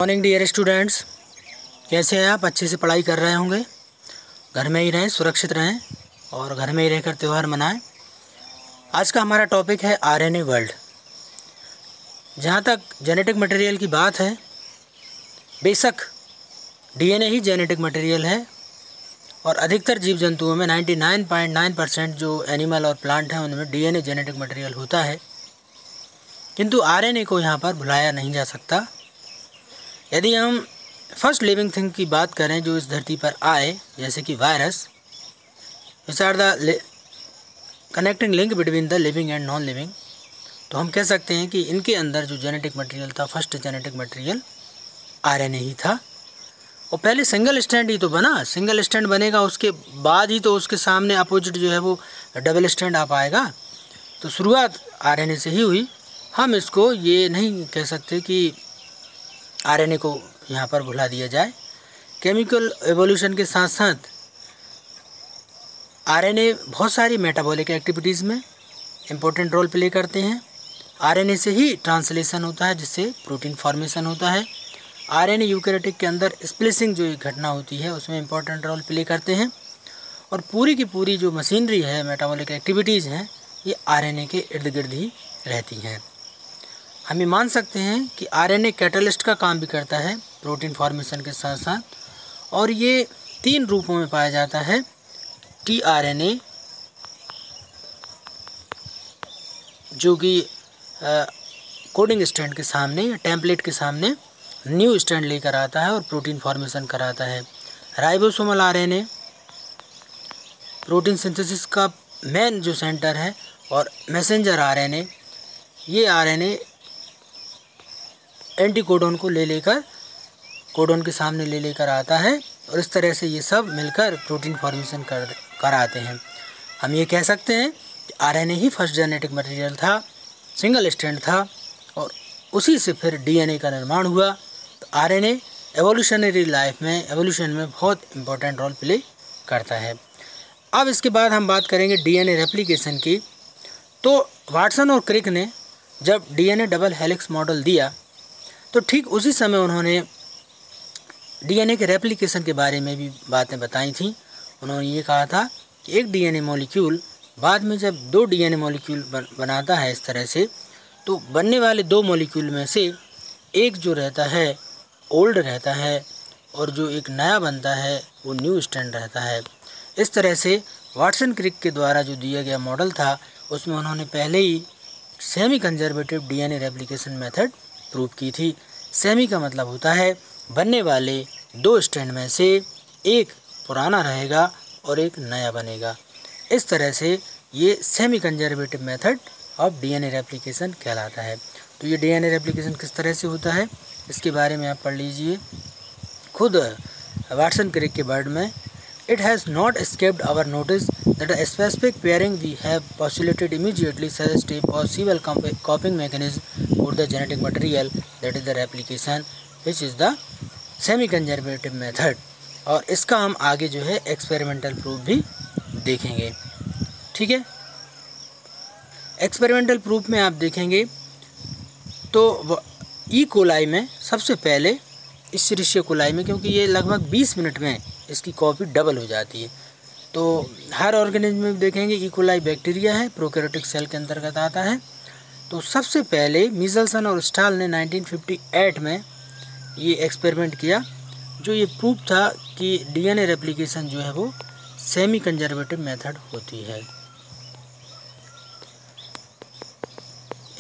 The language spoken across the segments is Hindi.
मॉर्निंग डियर स्टूडेंट्स, कैसे हैं आप? अच्छे से पढ़ाई कर रहे होंगे। घर में ही रहें, सुरक्षित रहें और घर में ही रहकर त्यौहार मनाएं। आज का हमारा टॉपिक है आरएनए वर्ल्ड। जहाँ तक जेनेटिक मटेरियल की बात है, बेशक डीएनए ही जेनेटिक मटेरियल है और अधिकतर जीव जंतुओं में 99.9% जो एनिमल और प्लांट हैं उनमें डीएनए जेनेटिक मटेरियल होता है, किंतु आरएनए को यहाँ पर भुलाया नहीं जा सकता। यदि हम फर्स्ट लिविंग थिंग की बात करें जो इस धरती पर आए, जैसे कि virus, which are the connecting link between the living and non living, तो हम कह सकते हैं कि इनके अंदर जो जेनेटिक मटेरियल था, फर्स्ट जेनेटिक मटेरियल आरएनए ही था। और पहले सिंगल स्टैंड ही तो बना, सिंगल स्टैंड बनेगा उसके बाद ही तो उसके सामने अपोजिट जो है वो डबल स्टैंड आ पाएगा। तो शुरुआत आरएनए से ही हुई। हम इसको ये नहीं कह सकते कि आरएनए को यहाँ पर भुला दिया जाए। केमिकल एवोल्यूशन के साथ साथ आरएनए बहुत सारी मेटाबॉलिक एक्टिविटीज़ में इम्पोर्टेंट रोल प्ले करते हैं। आरएनए से ही ट्रांसलेशन होता है, जिससे प्रोटीन फॉर्मेशन होता है। आरएनए यूकैरियोटिक के अंदर स्प्लिसिंग जो एक घटना होती है उसमें इम्पोर्टेंट रोल प्ले करते हैं। और पूरी की पूरी जो मशीनरी है, मेटाबॉलिक एक्टिविटीज़ हैं, ये आरएनए के इर्द गिर्द ही रहती हैं। हम ये मान सकते हैं कि आरएनए कैटलिस्ट का काम भी करता है प्रोटीन फॉर्मेशन के साथ साथ, और ये 3 रूपों में पाया जाता है। टीआरएनए जो कि कोडिंग स्टैंड के सामने या टेम्पलेट के सामने न्यू स्टैंड लेकर आता है और प्रोटीन फॉर्मेशन कराता है। राइबोसोमल आरएनए प्रोटीन सिंथेसिस का मेन जो सेंटर है, और मैसेंजर आरएनए, ये आरएनए एंटी कोडोन को लेकर कोडोन के सामने लेकर आता है और इस तरह से ये सब मिलकर प्रोटीन फॉर्मेशन कराते हैं। हम ये कह सकते हैं कि आरएनए ही फर्स्ट जेनेटिक मटेरियल था, सिंगल स्टैंड था, और उसी से फिर डीएनए का निर्माण हुआ। तो आरएनए एवोल्यूशनरी लाइफ में, एवोल्यूशन में बहुत इंपॉर्टेंट रोल प्ले करता है। अब इसके बाद हम बात करेंगे डीएनए रेप्लिकेशन की। तो वाटसन और क्रिक ने जब डीएनए डबल हेलिक्स मॉडल दिया तो ठीक उसी समय उन्होंने डीएनए के रेप्लिकेशन के बारे में भी बातें बताई थी। उन्होंने ये कहा था कि एक डीएनए मॉलिक्यूल बाद में जब 2 डीएनए मॉलिक्यूल बनाता है इस तरह से, तो बनने वाले 2 मॉलिक्यूल में से एक जो रहता है ओल्ड रहता है और जो एक नया बनता है वो न्यू स्टैंड रहता है। इस तरह से वाटसन क्रिक के द्वारा जो दिया गया मॉडल था उसमें उन्होंने पहले ही semi conservative DNA replication method prove की थी। सेमी का मतलब होता है बनने वाले 2 स्टैंड में से एक पुराना रहेगा और एक नया बनेगा। इस तरह से ये semi conservative method of DNA replication कहलाता है। तो ये डीएनए रेप्लिकेशन किस तरह से होता है इसके बारे में आप पढ़ लीजिए खुद वाटसन क्रिक के वर्ड में। It has not escaped our notice that a specific pairing we have postulated immediately suggests a possible copying mechanism for the genetic material, that is the replication, which is the semi-conservative method। और इसका हम आगे जो है एक्सपेरिमेंटल प्रूफ भी देखेंगे। ठीक है, एक्सपेरिमेंटल प्रूफ में आप देखेंगे तो ई कोलाई में सबसे पहले, इश्चेरिशिया कोलाई में, क्योंकि ये लगभग 20 मिनट में इसकी कॉपी डबल हो जाती है। तो हर ऑर्गेनिज्म में देखेंगे ई कोलाई बैक्टीरिया है, प्रोकैरियोटिक सेल के अंतर्गत आता है। तो सबसे पहले मिचेल्सन और स्टाल ने 1958 में ये एक्सपेरिमेंट किया, जो ये प्रूफ था कि डीएनए रेप्लिकेशन जो है वो सेमी कंजर्वेटिव मेथड होती है।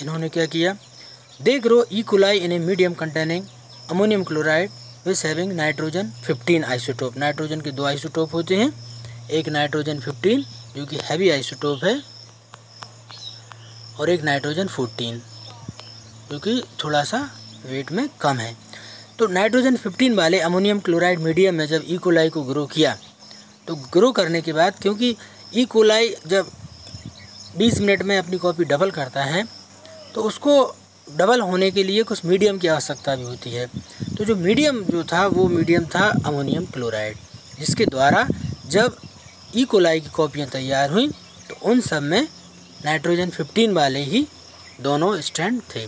इन्होंने क्या किया, they grow E coli in a medium containing ammonium chloride which having nitrogen 15 isotope. Nitrogen के 2 आइसोटोप होते हैं, एक नाइट्रोजन 15 जो कि हैवी आइसोटोप है और एक नाइट्रोजन 14 जो कि थोड़ा सा वेट में कम है। तो नाइट्रोजन 15 वाले अमोनियम क्लोराइड मीडियम में जब ई कोलाई को ग्रो किया, तो ग्रो करने के बाद, क्योंकि ई कोलाई जब 20 मिनट में अपनी कॉपी डबल करता है तो उसको डबल होने के लिए कुछ मीडियम की आवश्यकता भी होती है। तो जो मीडियम जो था वो मीडियम था अमोनियम क्लोराइड, जिसके द्वारा जब ई कोलाई की कॉपियाँ तैयार हुई तो उन सब में नाइट्रोजन 15 वाले ही दोनों स्टैंड थे।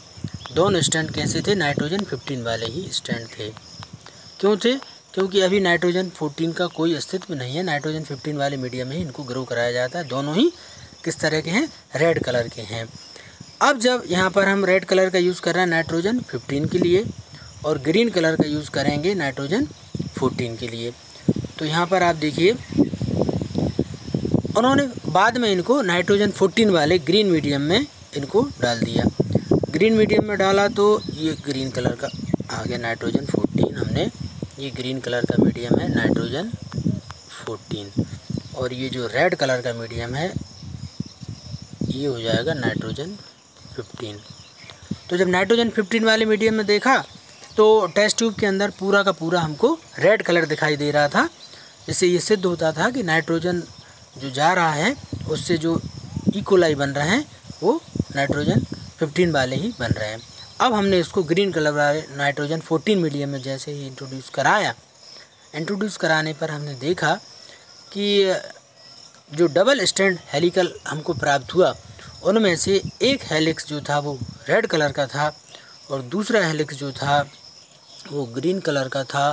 दोनों स्टैंड कैसे थे, नाइट्रोजन 15 वाले ही स्टैंड थे। क्यों थे? क्योंकि अभी नाइट्रोजन 14 का कोई अस्तित्व नहीं है, नाइट्रोजन 15 वाले मीडियम में ही इनको ग्रो कराया जाता है। दोनों ही किस तरह के हैं, रेड कलर के हैं। अब जब यहाँ पर हम रेड कलर का यूज़ कर रहे हैं नाइट्रोजन 15 के लिए और ग्रीन कलर का यूज़ करेंगे नाइट्रोजन 14 के लिए, तो यहाँ पर आप देखिए उन्होंने बाद में इनको नाइट्रोजन 14 वाले ग्रीन मीडियम में इनको डाल दिया। ग्रीन मीडियम में डाला तो ये ग्रीन कलर का आ गया नाइट्रोजन 14, हमने ये ग्रीन कलर का मीडियम है नाइट्रोजन 14, और ये जो रेड कलर का मीडियम है ये हो जाएगा नाइट्रोजन 15। तो जब नाइट्रोजन 15 वाले मीडियम में देखा तो टेस्ट ट्यूब के अंदर पूरा का पूरा हमको रेड कलर दिखाई दे रहा था, इससे ये सिद्ध होता था कि नाइट्रोजन जो जा रहा है उससे जो इकोलाई बन रहे हैं वो नाइट्रोजन 15 वाले ही बन रहे हैं। अब हमने इसको ग्रीन कलर वाले नाइट्रोजन 14 मीडियम में जैसे ही इंट्रोड्यूस कराने पर हमने देखा कि जो डबल स्टैंड हेलिकल हमको प्राप्त हुआ उनमें से एक हेलिक्स जो था वो रेड कलर का था और दूसरा हेलिक्स जो था वो ग्रीन कलर का था।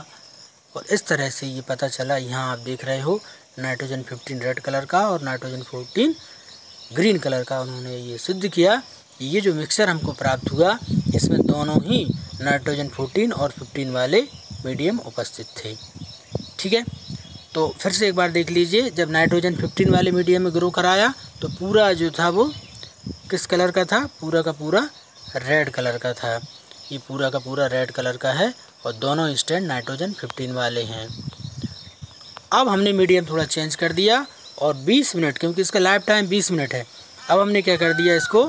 और इस तरह से ये पता चला, यहाँ आप देख रहे हो नाइट्रोजन 15 रेड कलर का और नाइट्रोजन 14 ग्रीन कलर का। उन्होंने ये सिद्ध किया कि ये जो मिक्सचर हमको प्राप्त हुआ इसमें दोनों ही नाइट्रोजन 14 और 15 वाले मीडियम उपस्थित थे। ठीक है, तो फिर से एक बार देख लीजिए, जब नाइट्रोजन 15 वाले मीडियम में ग्रो कराया तो पूरा जो था वो किस कलर का था, पूरा का पूरा रेड कलर का था। ये पूरा का पूरा रेड कलर का है और दोनों स्टैंड नाइट्रोजन 15 वाले हैं। अब हमने मीडियम थोड़ा चेंज कर दिया और 20 मिनट, क्योंकि इसका लाइफ टाइम 20 मिनट है, अब हमने क्या कर दिया, इसको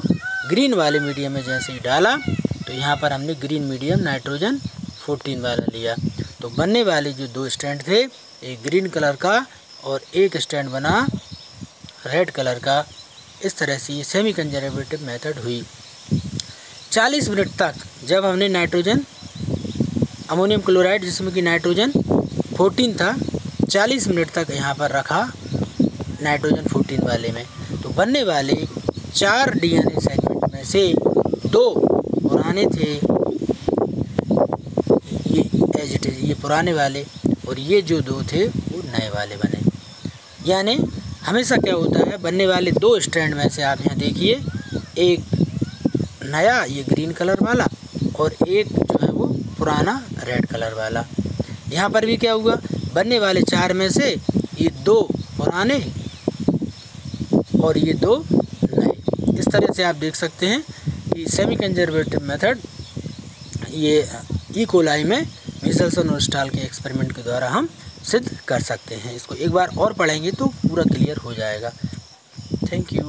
ग्रीन वाले मीडियम में जैसे ही डाला तो यहाँ पर हमने ग्रीन मीडियम नाइट्रोजन 14 वाला लिया। तो बनने वाले जो दो स्टैंड थे, एक ग्रीन कलर का और एक स्टैंड बना रेड कलर का। इस तरह से ये सेमी कंजर्वेटिव मेथड हुई। 40 मिनट तक जब हमने नाइट्रोजन अमोनियम क्लोराइड जिसमें कि नाइट्रोजन 14 था, 40 मिनट तक यहाँ पर रखा नाइट्रोजन 14 वाले में, तो बनने वाले 4 DNA सेगमेंट में से 2 पुराने थे, ये एज इट इज ये पुराने वाले, और ये जो 2 थे वो नए वाले बने। यानी हमेशा क्या होता है, बनने वाले 2 स्ट्रैंड में से आप यहाँ देखिए, एक नया ये ग्रीन कलर वाला और एक जो है वो पुराना रेड कलर वाला। यहाँ पर भी क्या हुआ, बनने वाले 4 में से ये 2 पुराने और ये 2 नए। इस तरह से आप देख सकते हैं कि सेमी कंजर्वेटिव मेथड ये ई कोलाई में मीजल्स और स्टाल के एक्सपेरिमेंट के द्वारा हम सिद्ध कर सकते हैं। इसको एक बार और पढ़ेंगे तो पूरा क्लियर हो जाएगा। Thank you.